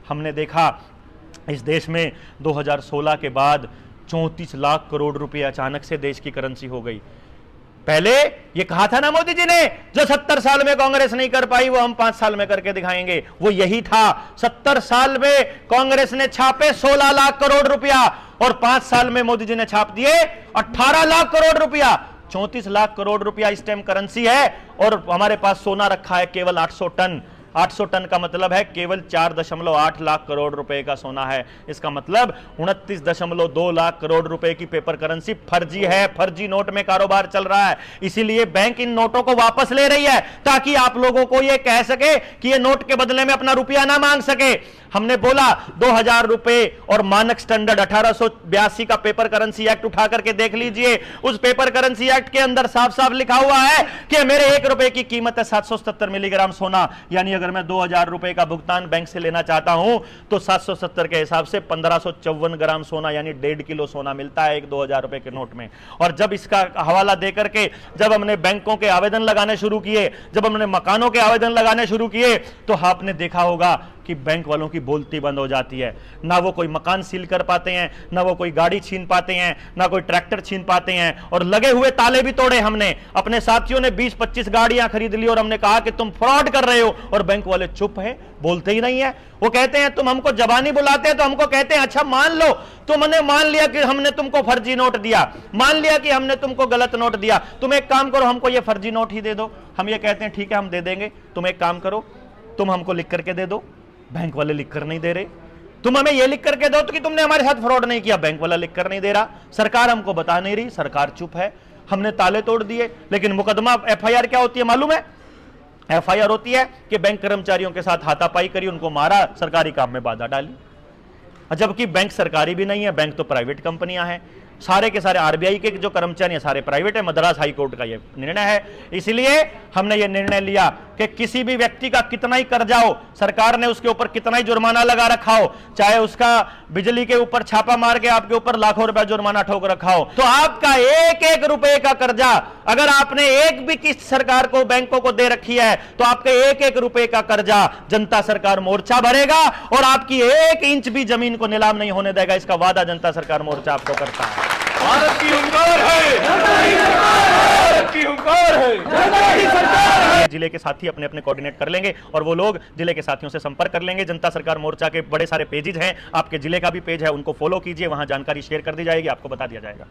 हमने देखा इस देश में 2016 के बाद 34 लाख करोड़ रुपए अचानक से देश की करेंसी हो गई। पहले ये कहा था ना मोदी जी ने, जो 70 साल में कांग्रेस नहीं कर पाई वो हम 5 साल में करके दिखाएंगे, वो यही था। 70 साल में कांग्रेस ने छापे 16 लाख करोड़ रुपया और 5 साल में मोदी जी ने छाप दिए 18 लाख करोड़ रुपया। 34 लाख करोड़ रुपया इस टाइम करेंसी है और हमारे पास सोना रखा है केवल 800 टन। 800 टन का मतलब है केवल 4.8 लाख करोड़ रुपए का सोना है। इसका मतलब 29.2 लाख करोड़ रुपए की पेपर करेंसी फर्जी है, फर्जी नोट में कारोबार चल रहा है। इसीलिए बैंक इन नोटों को वापस ले रही है ताकि आप लोगों को यह कह सके कि ये नोट के बदले में अपना रुपया ना मांग सके। हमने बोला 2000 रुपए और मानक स्टैंडर्ड 1882 का पेपर करेंसी एक्ट उठा करके देख लीजिए। उस पेपर करेंसी एक्ट के अंदर साफ साफ लिखा हुआ है कि मेरे 1 रुपए की कीमत है 777 मिलीग्राम सोना, यानी अगर मैं 2000 रुपए का भुगतान बैंक से लेना चाहता हूं तो 770 के हिसाब से 1554 ग्राम सोना यानी 1.5 किलो सोना मिलता है एक 2000 रुपए के नोट में। और जब इसका हवाला दे करके जब हमने बैंकों के आवेदन लगाने शुरू किए, जब हमने मकानों के आवेदन लगाने शुरू किए, तो आपने देखा होगा कि बैंक वालों की बोलती बंद हो जाती है। ना वो कोई मकान सील कर पाते हैं, ना वो कोई गाड़ी छीन पाते हैं, ना कोई ट्रैक्टर छीन पाते हैं। और लगे हुए ताले भी तोड़े हमने। अपने साथियों ने 20-25 गाड़ियां खरीद ली और हमने कहा कि तुम फ्रॉड कर रहे हो, और बैंक वाले चुप है, बोलते ही नहीं है। वो कहते हैं तुम हमको जबानी बुलाते हैं तो हमको कहते हैं अच्छा मान लो, तुमने मान लिया कि हमने तुमको फर्जी नोट दिया, मान लिया कि हमने तुमको गलत नोट दिया, तुम एक काम करो हमको ये फर्जी नोट ही दे दो। हम ये कहते हैं ठीक है हम दे देंगे, तुम एक काम करो तुम हमको लिख करके दे दो। बैंक वाले लिख कर नहीं दे रहे। तुम हमें यह लिख करके दो तो कि तुमने हमारे साथ फ्रॉड नहीं किया, बैंक वाला लिख कर नहीं दे रहा। सरकार हमको बता नहीं रही, सरकार चुप है। हमने ताले तोड़ दिए, लेकिन मुकदमा एफआईआर क्या होती है मालूम है? एफआईआर होती है कि बैंक कर्मचारियों के साथ हाथापाई करी, उनको मारा, सरकारी काम में बाधा डाली। जबकि बैंक सरकारी भी नहीं है, बैंक तो प्राइवेट कंपनियां हैं। सारे के सारे आरबीआई के जो कर्मचारी हैं सारे प्राइवेट है। मद्रास हाई कोर्ट का यह निर्णय है। इसलिए हमने यह निर्णय लिया कि किसी भी व्यक्ति का कितना ही कर्जा हो, सरकार ने उसके ऊपर कितना ही जुर्माना लगा रखा हो, चाहे उसका बिजली के ऊपर छापा मार के आपके ऊपर लाखों रुपए जुर्माना ठोक रखा हो, तो आपका 1-1 रुपए का कर्जा अगर आपने एक भी किस्त सरकार को, बैंकों को दे रखी है, तो आपके 1-1 रुपए का कर्जा जनता सरकार मोर्चा भरेगा और आपकी 1 इंच भी जमीन को नीलाम नहीं होने देगा। इसका वादा जनता सरकार मोर्चा आपको करता है। भारत की हुंकार है, भारत की हुंकार है। जिले के साथी अपने अपने कोऑर्डिनेट कर लेंगे और वो लोग जिले के साथियों से संपर्क कर लेंगे। जनता सरकार मोर्चा के बड़े सारे पेजेस हैं, आपके जिले का भी पेज है, उनको फॉलो कीजिए, वहां जानकारी शेयर कर दी जाएगी, आपको बता दिया जाएगा।